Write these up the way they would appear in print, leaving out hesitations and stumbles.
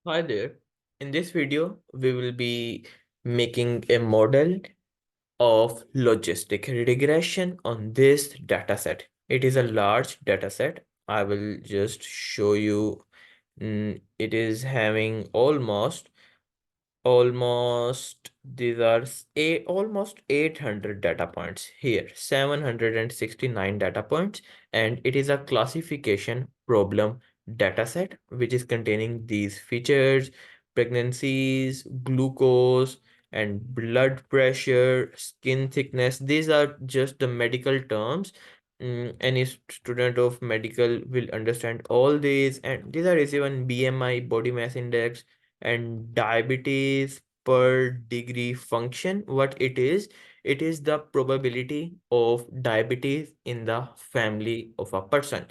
Hi there. In this video, we will be making a model of logistic regression on this data set. It is a large data set. I will just show you. It is having almost these are almost 800 data points here, 769 data points, and it is a classification problem data set which is containing these features: pregnancies, glucose and blood pressure, skin thickness. These are just the medical terms. Any student of medical will understand all these, and these are even BMI, body mass index, and diabetes per degree function. What it is the probability of diabetes in the family of a person.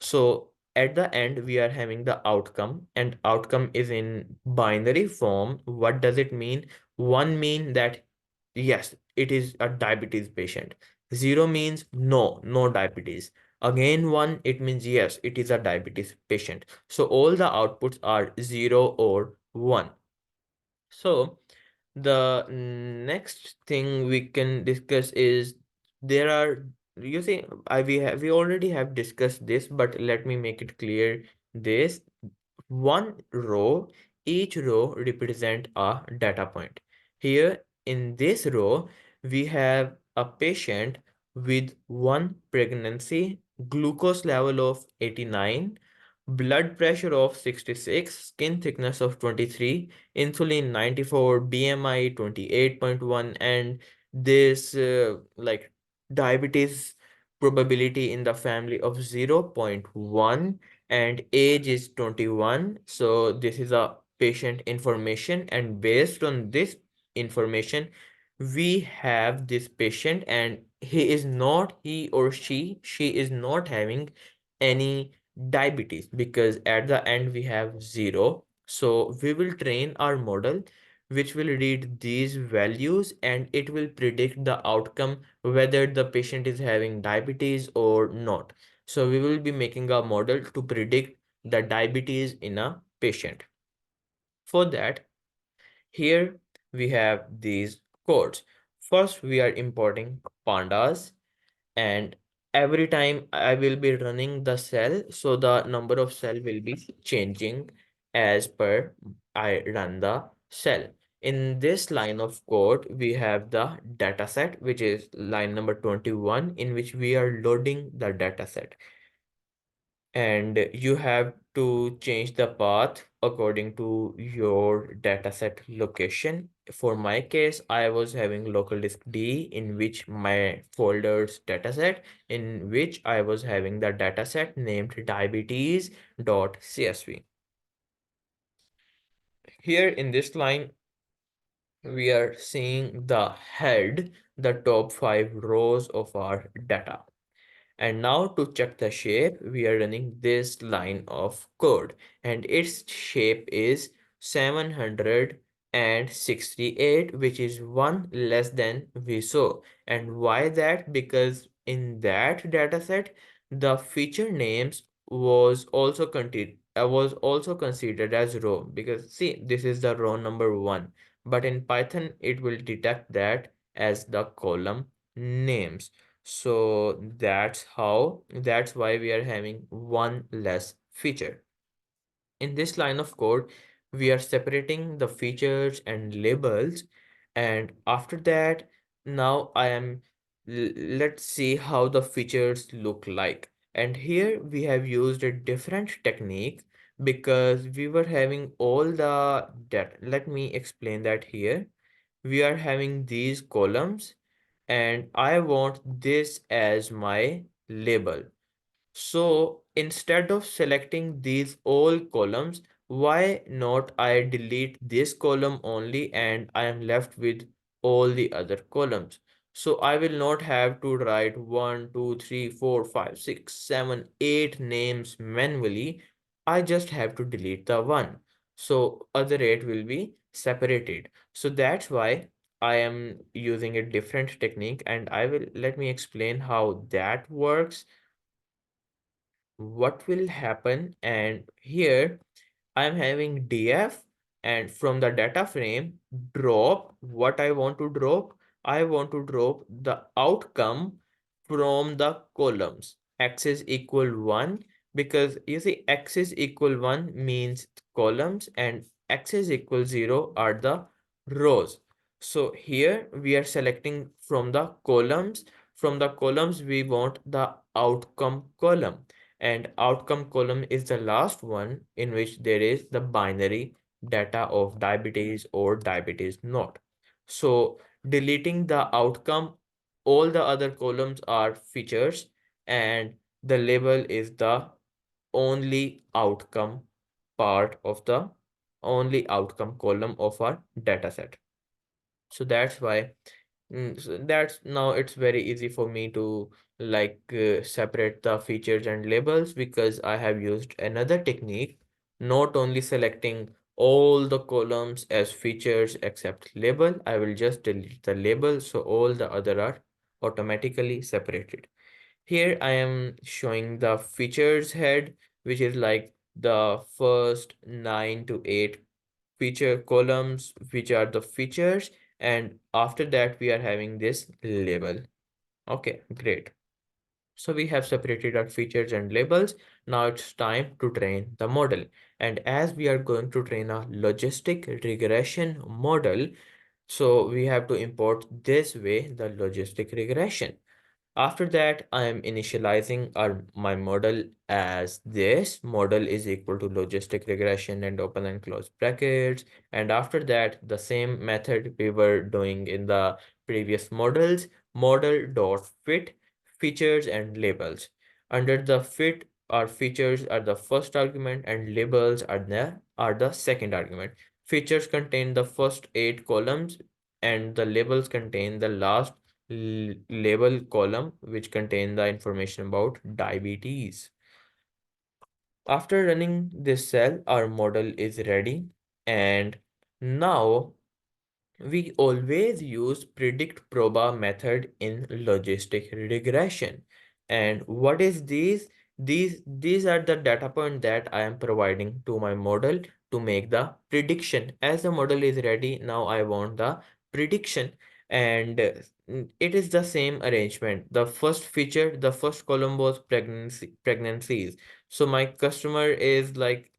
So at the end we are having the outcome, and outcome is in binary form. What does it mean? One mean that yes, it is a diabetes patient. Zero means no diabetes. Again one, it means yes, it is a diabetes patient. So all the outputs are 0 or 1. So the next thing we can discuss is there are, you see, we already have discussed this, but let me make it clear. This one row, each row represent a data point. Here in this row, we have a patient with one pregnancy, glucose level of 89, blood pressure of 66, skin thickness of 23, insulin 94, BMI 28.1, and this like diabetes probability in the family of 0.1, and age is 21. So this is a patient information, and based on this information we have this patient, and he or she is not having any diabetes, because at the end we have 0. So we will train our model which will read these values, and it will predict the outcome whether the patient is having diabetes or not. So we will be making a model to predict the diabetes in a patient. For that, here we have these codes. First, we are importing pandas, and every time I will be running the cell, so the number of cell will be changing as per I run the cell. In this line of code, we have the data set, which is line number 21, in which we are loading the data set, and you have to change the path according to your dataset location. For my case, I was having local disk D, in which my folders dataset, in which I was having the dataset named diabetes.csv. Here in this line, we are seeing the head, the top 5 rows of our data. And now to check the shape, we are running this line of code, and its shape is 768, which is one less than we saw. And why that? Because in that dataset, the feature names was also considered as row, because see, this is the row number 1, but in Python it will detect that as the column names. So that's why we are having one less feature. In this line of code, we are separating the features and labels. And after that, now let's see how the features look like. And here we have used a different technique, because we were having all the data. Let me explain that here. We are having these columns, and I want this as my label. So instead of selecting these all columns, why not I delete this column only, and I am left with all the other columns. So I will not have to write 1, 2, 3, 4, 5, 6, 7, 8 names manually. I just have to delete the one. So other 8 will be separated. So that's why I am using a different technique, and let me explain how that works, what will happen. And here I'm having df, and from the data frame, drop what I want to drop. I want to drop the outcome from the columns. X is equal 1, because you see x is equal 1 means columns and x is equal 0 are the rows. So here we are selecting from the columns. From the columns we want the outcome column, and outcome column is the last one in which there is the binary data of diabetes or diabetes not. So deleting the outcome, all the other columns are features, and the label is the only outcome part of the only outcome column of our data set. So that's why so that's now it's very easy for me to separate the features and labels, because I have used another technique, not only selecting all the columns as features except label. I will just delete the label, so all the other are automatically separated. Here I am showing the features head, which is like the first 9 to 8 feature columns, which are the features, and after that we are having this label. Okay, great. So we have separated our features and labels. Now it's time to train the model. And as we are going to train a logistic regression model, so we have to import this way the logistic regression. After that, I am initializing my model as this. Model is equal to logistic regression and open and close brackets. And after that, the same method we were doing in the previous models, model dot fit features and labels. Under the fit, our features are the first argument and labels are the second argument. Features contain the first 8 columns and the labels contain the last label column, which contain the information about diabetes. After running this cell, our model is ready. And now we always use predict proba method in logistic regression. And what is these? These are the data point that I am providing to my model to make the prediction. As the model is ready, now I want the prediction. And it is the same arrangement. The first feature, the first column was pregnancies. So my customer is like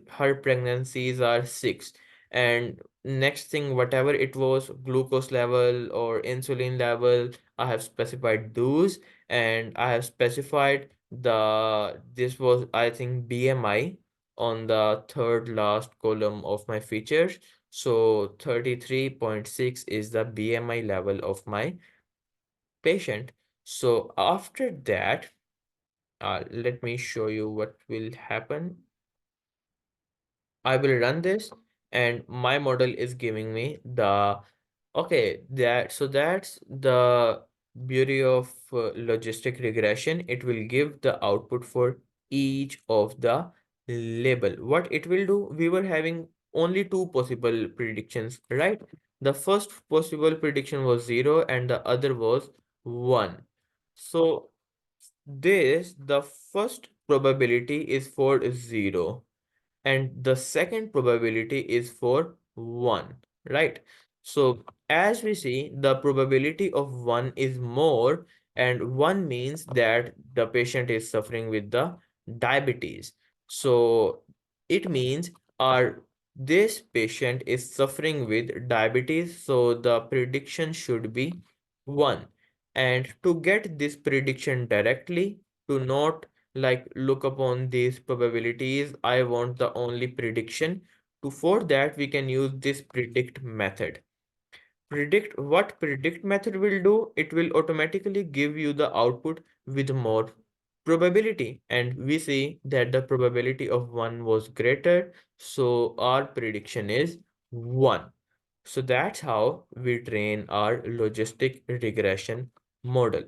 her pregnancies are 6, and next thing, whatever it was, glucose level or insulin level, I have specified those, and I have specified this was, I think, BMI on the third last column of my features. So 33.6 is the BMI level of my patient. So after that, let me show you what will happen. I will run this, and my model is giving me the okay, that's the beauty of logistic regression. It will give the output for each of the label. What it will do, we were having only two possible predictions, right? The first possible prediction was 0 and the other was 1. So the first probability is for 0 and the second probability is for 1, right? So as we see, the probability of 1 is more, and 1 means that the patient is suffering with the diabetes. So it means our this patient is suffering with diabetes, so the prediction should be 1. And to get this prediction directly, to not look upon these probabilities, I want the only prediction. To for that we can use this predict method. Predict method will do, it will automatically give you the output with more probability, and we see that the probability of 1 was greater, so our prediction is 1. So that's how we train our logistic regression model.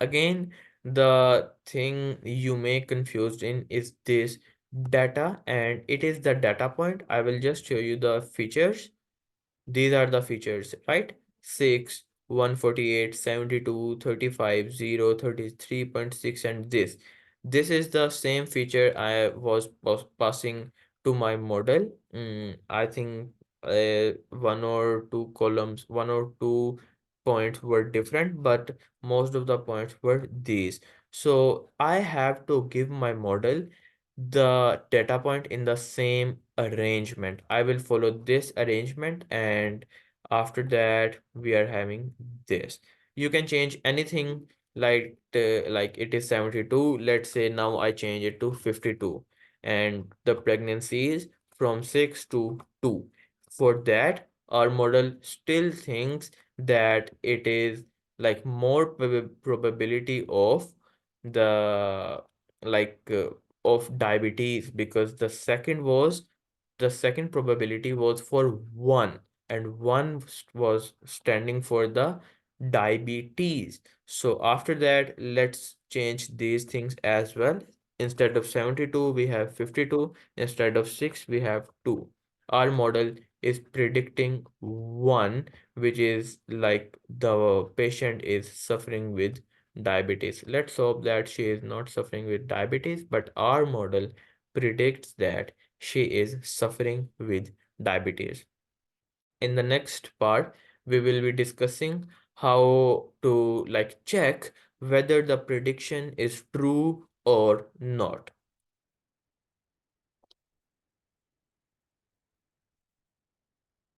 Again, the thing you may confused in is this data, and it is the data point. I will just show you the features. These are the features, right? 6, 148, 72, 35, 0, 33.6, and this. This is the same feature I was passing to my model. I think one or two columns, one or two points were different, but most of the points were these. So I have to give my model the data point in the same arrangement. I will follow this arrangement, and after that we are having this. You can change anything, like it is 72. Let's say now I change it to 52, and the pregnancy is from 6 to 2. For that, our model still thinks that it is like more probability of the like of diabetes, because the second probability was for 1, and 1 was standing for the diabetes. So after that, let's change these things as well. Instead of 72, we have 52. Instead of 6, we have 2. Our model is predicting 1, which is like the patient is suffering with diabetes. Let's hope that she is not suffering with diabetes, but our model predicts that she is suffering with diabetes. In the next part, we will be discussing how to like check whether the prediction is true or not.